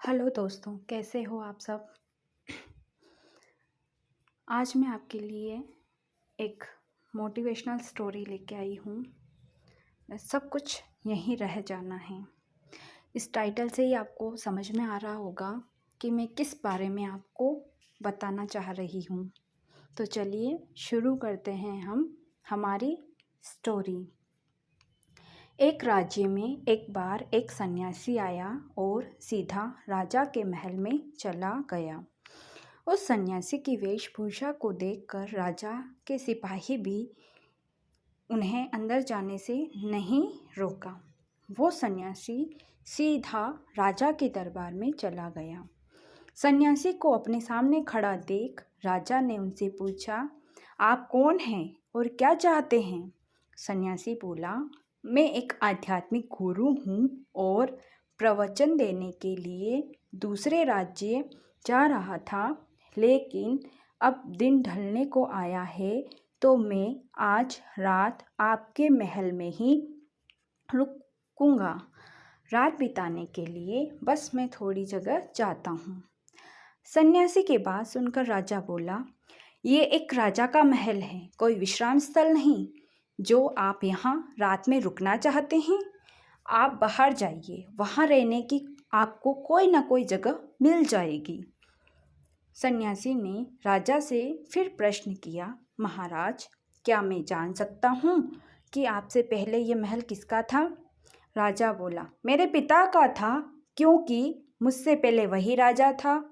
Hello दोस्तों, कैसे हो आप सब। आज मैं आपके लिए एक मोटिवेशनल स्टोरी लेके आई हूँ। सब कुछ यहीं रह जाना है। इस टाइटल से ही आपको समझ में आ रहा होगा कि मैं किस बारे में आपको बताना चाह रही हूँ। तो चलिए शुरू करते हैं हम हमारी स्टोरी। एक राज्य में एक बार एक सन्यासी आया और सीधा राजा के महल में चला गया। उस सन्यासी की वेशभूषा को देखकर राजा के सिपाही भी उन्हें अंदर जाने से नहीं रोका। वो सन्यासी सीधा राजा के दरबार में चला गया। सन्यासी को अपने सामने खड़ा देख राजा ने उनसे पूछा, आप कौन हैं और क्या चाहते हैं। सन्यासी बोला, मैं एक आध्यात्मिक गुरु हूँ और प्रवचन देने के लिए दूसरे राज्य जा रहा था, लेकिन अब दिन ढलने को आया है तो मैं आज रात आपके महल में ही रुकूंगा। रात बिताने के लिए बस मैं थोड़ी जगह जाता हूँ। सन्यासी की बात सुनकर राजा बोला, ये एक राजा का महल है, कोई विश्राम स्थल नहीं जो आप यहाँ रात में रुकना चाहते हैं। आप बाहर जाइए, वहाँ रहने की आपको कोई ना कोई जगह मिल जाएगी। सन्यासी ने राजा से फिर प्रश्न किया, महाराज, क्या मैं जान सकता हूँ कि आपसे पहले ये महल किसका था। राजा बोला, मेरे पिता का था, क्योंकि मुझसे पहले वही राजा था।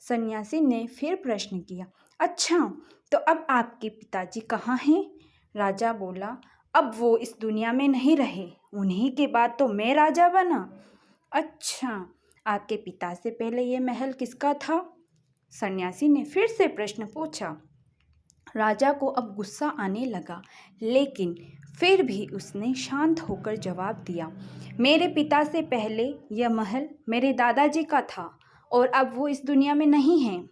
सन्यासी ने फिर प्रश्न किया, अच्छा, तो अब आपके पिताजी कहाँ हैं। राजा बोला, अब वो इस दुनिया में नहीं रहे, उन्हीं के बाद तो मैं राजा बना। अच्छा, आपके पिता से पहले ये महल किसका था। सन्यासी ने फिर से प्रश्न पूछा। राजा को अब गुस्सा आने लगा, लेकिन फिर भी उसने शांत होकर जवाब दिया, मेरे पिता से पहले यह महल मेरे दादाजी का था और अब वो इस दुनिया में नहीं हैं।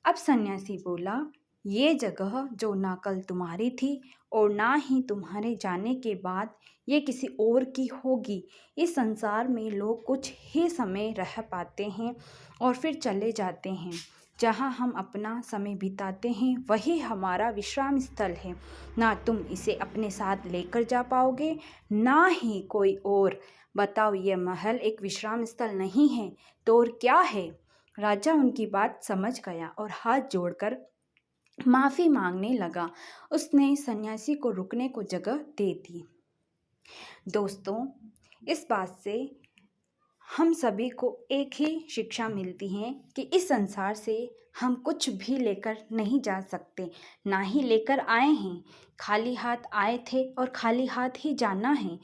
अब सन्यासी बोला, ये जगह जो ना कल तुम्हारी थी और ना ही तुम्हारे जाने के बाद ये किसी और की होगी। इस संसार में लोग कुछ ही समय रह पाते हैं और फिर चले जाते हैं। जहाँ हम अपना समय बिताते हैं वही हमारा विश्राम स्थल है। ना तुम इसे अपने साथ लेकर जा पाओगे, ना ही कोई और। बताओ, ये महल एक विश्राम स्थल नहीं है तो और क्या है। राजा उनकी बात समझ गया और हाथ जोड़कर माफ़ी मांगने लगा। उसने सन्यासी को रुकने को जगह दे दी। दोस्तों, इस बात से हम सभी को एक ही शिक्षा मिलती है कि इस संसार से हम कुछ भी लेकर नहीं जा सकते, ना ही लेकर आए हैं। खाली हाथ आए थे और खाली हाथ ही जाना है।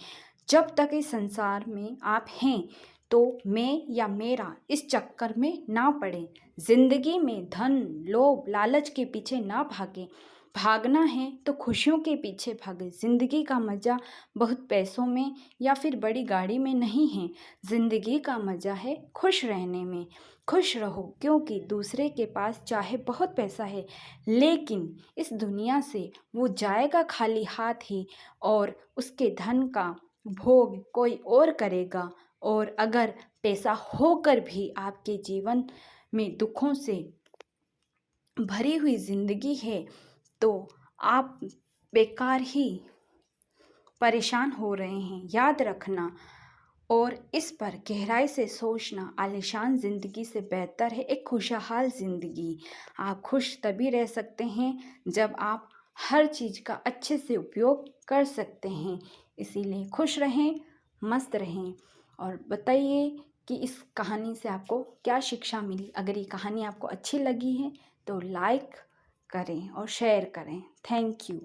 जब तक इस संसार में आप हैं तो मैं या मेरा इस चक्कर में ना पड़े। जिंदगी में धन, लोभ, लालच के पीछे ना भागे। भागना है तो खुशियों के पीछे भागे। ज़िंदगी का मज़ा बहुत पैसों में या फिर बड़ी गाड़ी में नहीं है। ज़िंदगी का मज़ा है खुश रहने में। खुश रहो, क्योंकि दूसरे के पास चाहे बहुत पैसा है, लेकिन इस दुनिया से वो जाएगा खाली हाथ ही और उसके धन का भोग कोई और करेगा। और अगर पैसा होकर भी आपके जीवन में दुखों से भरी हुई ज़िंदगी है तो आप बेकार ही परेशान हो रहे हैं। याद रखना और इस पर गहराई से सोचना, आलीशान ज़िंदगी से बेहतर है एक खुशहाल ज़िंदगी। आप खुश तभी रह सकते हैं जब आप हर चीज़ का अच्छे से उपयोग कर सकते हैं। इसीलिए खुश रहें, मस्त रहें। और बताइए कि इस कहानी से आपको क्या शिक्षा मिली। अगर ये कहानी आपको अच्छी लगी है तो लाइक करें और शेयर करें। Thank you.